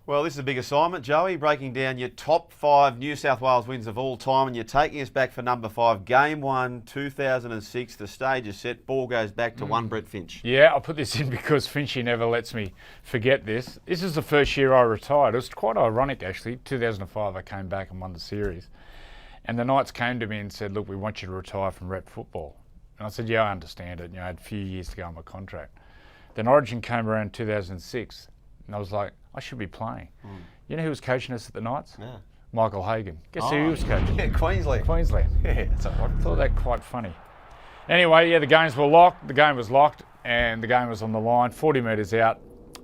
Well, this is a big assignment, Joey, breaking down your top 5 New South Wales wins of all time, and you're taking us back for number 5, Game 1, 2006. The stage is set, ball goes back to one Brett Finch. Yeah, I'll put this in because Finchy never lets me forget this. This is the first year I retired. It was quite ironic, actually. 2005, I came back and won the series. And the Knights came to me and said, look, we want you to retire from rep football. And I said, yeah, I understand it. I had a few years to go on my contract. Then Origin came around 2006, and I was like, I should be playing. You know who was coaching us at the Knights? Yeah. Michael Hagan. Guess who he was coaching? Yeah, Queensland. Queensland. Yeah, that's I thought that quite funny. Anyway, yeah, the games were locked. The game was locked, and the game was on the line. 40 metres out,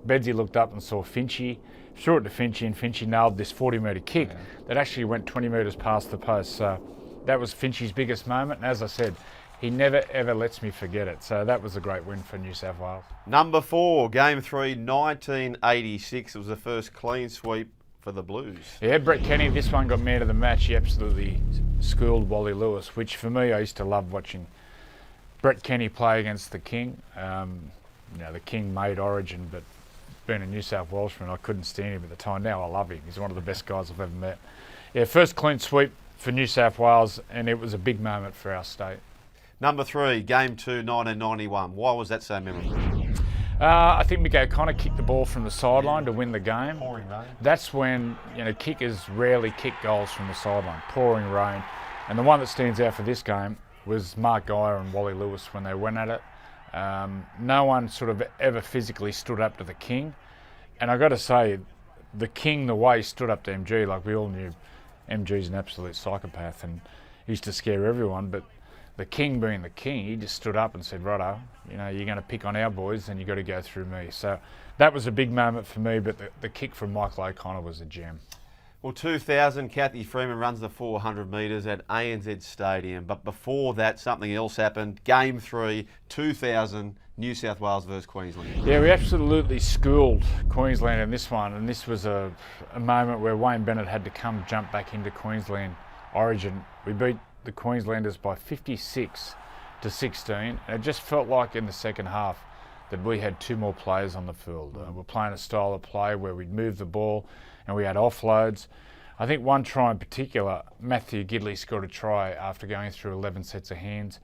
Bedsy looked up and saw Finchy, threw it to Finchy, and Finchy nailed this 40-metre kick that actually went 20 metres past the post. So that was Finchy's biggest moment, and as I said, he never ever lets me forget it. So that was a great win for New South Wales. Number 4, Game 3, 1986. It was the first clean sweep for the Blues. Yeah, Brett Kenny, this one got man of the match. He absolutely schooled Wally Lewis, which for me, I used to love watching Brett Kenny play against the King. The King made Origin, but being a New South Welshman, I couldn't stand him at the time. Now I love him. He's one of the best guys I've ever met. Yeah, first clean sweep for New South Wales, and it was a big moment for our state. Number 3, Game 2, 1991. Why was that so memorable? I think Mick O'Connor kicked the ball from the sideline to win the game. Pouring rain. That's when kickers rarely kick goals from the sideline. Pouring rain. And the one that stands out for this game was Mark Geyer and Wally Lewis when they went at it. No one sort of ever physically stood up to the King. And I got to say, the King, the way he stood up to MG, like we all knew MG's an absolute psychopath and he used to scare everyone, but the King being the King, he just stood up and said, righto, you're going to pick on our boys and you've got to go through me. So that was a big moment for me, but the kick from Michael O'Connor was a gem. Well, 2000, Kathy Freeman runs the 400 metres at ANZ Stadium. But before that, something else happened. Game 3, 2000, New South Wales versus Queensland. Yeah, we absolutely schooled Queensland in this one. And this was a moment where Wayne Bennett had to jump back into Queensland Origin. We beat the Queenslanders by 56 to 16. And it just felt like in the second half that we had 2 more players on the field. We're playing a style of play where we'd move the ball and we had offloads. I think one try in particular, Matthew Gidley scored a try after going through 11 sets of hands.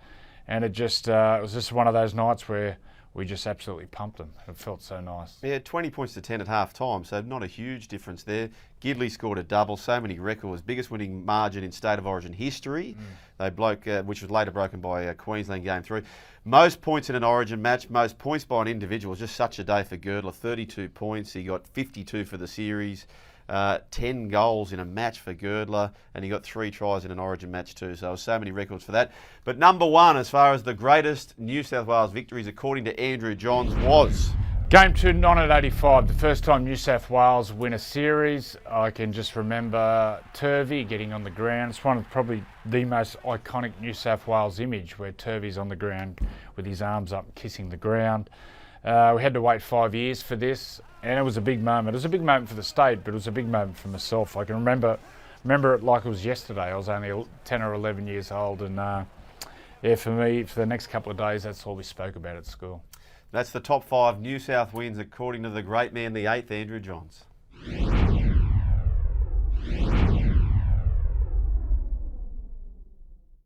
And it was just one of those nights where we just absolutely pumped them. It felt so nice. Yeah, 20 points to 10 at half time, so not a huge difference there. Gidley scored a double, so many records, biggest winning margin in State of Origin history. Which was later broken by Queensland Game 3. Most points in an Origin match, most points by an individual. It was just such a day for Girdler, 32 points. He got 52 for the series. 10 goals in a match for Girdler, and he got 3 tries in an Origin match too. So there were so many records for that. But number 1, as far as the greatest New South Wales victories, according to Andrew Johns, was Game 2, 1985, the first time New South Wales win a series. I can just remember Turvey getting on the ground. It's one of probably the most iconic New South Wales image where Turvey's on the ground with his arms up kissing the ground. We had to wait 5 years for this, and it was a big moment. It was a big moment for the state, but it was a big moment for myself. I can remember it like it was yesterday. I was only 10 or 11 years old, and for me, for the next couple of days, that's all we spoke about at school. That's the top 5 New South wins according to the great man, the 8th, Andrew Johns.